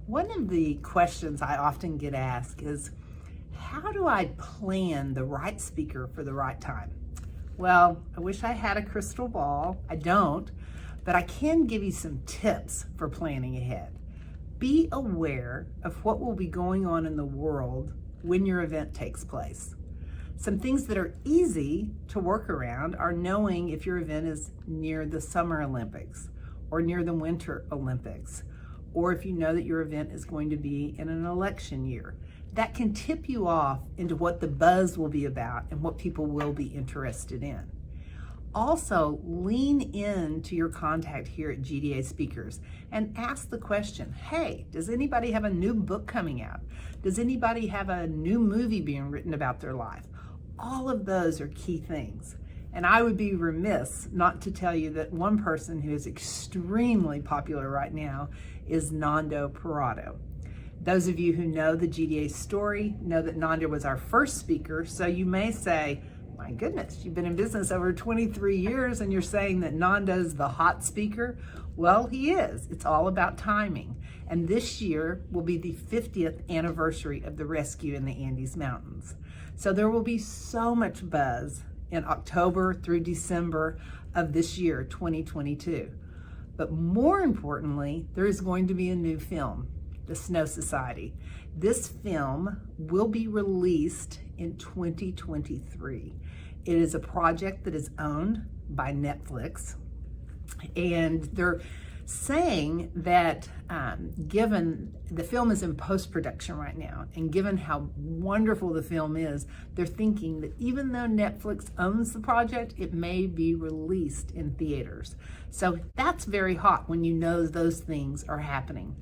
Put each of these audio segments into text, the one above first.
One of the questions I often get asked is, how do I plan the right speaker for the right time? Well, I wish I had a crystal ball. I don't, but I can give you some tips for planning ahead. Be aware of what will be going on in the world when your event takes place. Some things that are easy to work around are knowing if your event is near the Summer Olympics or near the Winter Olympics, or if you know that your event is going to be in an election year. That can tip you off into what the buzz will be about and what people will be interested in. Also, lean into your contact here at GDA Speakers and ask the question, hey, does anybody have a new book coming out? Does anybody have a new movie being written about their life? All of those are key things. And I would be remiss not to tell you that one person who is extremely popular right now is Nando Parado. Those of you who know the GDA story know that Nando was our first speaker, so you may say, my goodness, you've been in business over 23 years and you're saying that Nando's the hot speaker? Well, he is. It's all about timing. And this year will be the 50th anniversary of the rescue in the Andes Mountains. So there will be so much buzz in October through December of this year, 2022. But more importantly, there is going to be a new film, The Snow Society. This film will be released in 2023. It is a project that is owned by Netflix, and they're saying that given the film is in post-production right now, and given how wonderful the film is, they're thinking that even though Netflix owns the project, it may be released in theaters. So that's very hot when you know those things are happening.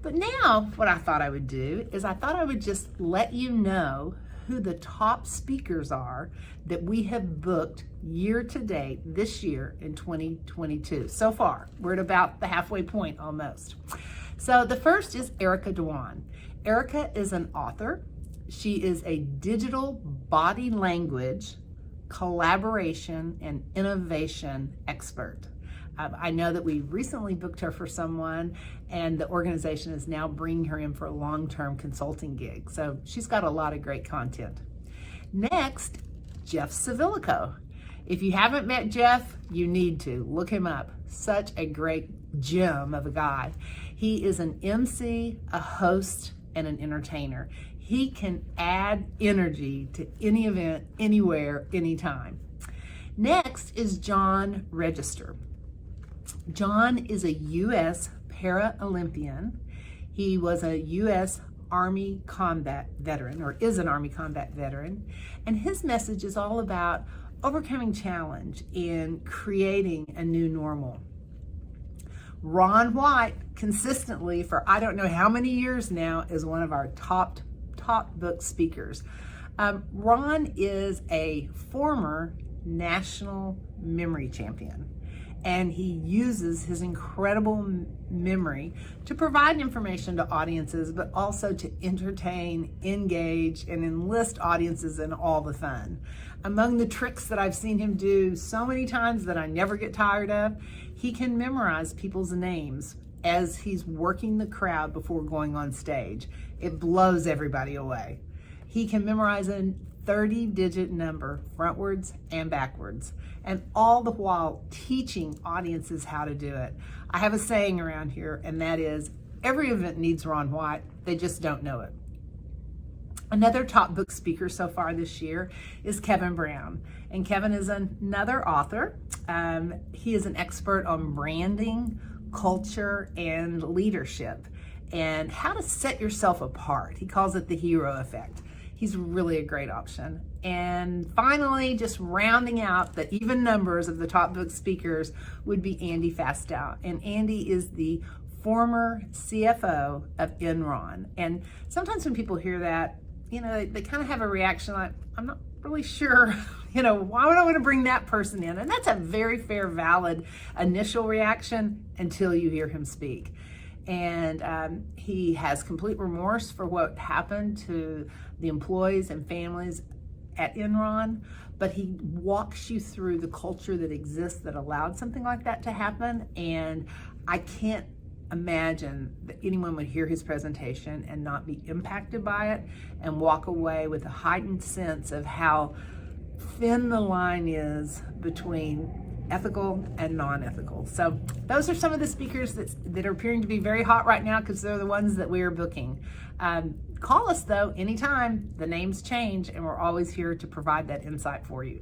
But now what I thought I would do is I thought I would just let you know who the top speakers are that we have booked year to date this year in 2022. So far, we're at about the halfway point almost. So the first is Erica Dhawan. Erica is an author. She is a digital body language, collaboration, and innovation expert. I know that we recently booked her for someone, and the organization is now bringing her in for a long-term consulting gig. So she's got a lot of great content. Next, Jeff Savilico. If you haven't met Jeff, you need to. Look him up. Such a great gem of a guy. He is an MC, a host, and an entertainer. He can add energy to any event, anywhere, anytime. Next is John Register. John is a U.S. Paralympian. He was a U.S. Army combat veteran, or is an Army combat veteran, and his message is all about overcoming challenge and creating a new normal. Ron White, consistently for I don't know how many years now, is one of our top book speakers. Ron is a former national memory champion, and he uses his incredible memory to provide information to audiences, but also to entertain, engage, and enlist audiences in all the fun. Among the tricks that I've seen him do so many times that I never get tired of, he can memorize people's names as he's working the crowd before going on stage. It blows everybody away. He can memorize a 30-digit number frontwards and backwards, and all the while teaching audiences how to do it. I have a saying around here, and that is, every event needs Ron White, they just don't know it. Another top book speaker so far this year is Kevin Brown, and Kevin is another author. He is an expert on branding, culture, and leadership, and how to set yourself apart. He calls it the hero effect. He's really a great option. And finally, just rounding out the even numbers of the top book speakers would be Andy Fastow. And Andy is the former CFO of Enron. And sometimes when people hear that, they kind of have a reaction like, I'm not really sure, why would I want to bring that person in? And that's a very fair, valid initial reaction until you hear him speak. And he has complete remorse for what happened to the employees and families at Enron, but he walks you through the culture that exists that allowed something like that to happen. And I can't imagine that anyone would hear his presentation and not be impacted by it and walk away with a heightened sense of how thin the line is between ethical and non-ethical. So those are some of the speakers that are appearing to be very hot right now because they're the ones that we are booking. Call us though anytime. The names change and we're always here to provide that insight for you.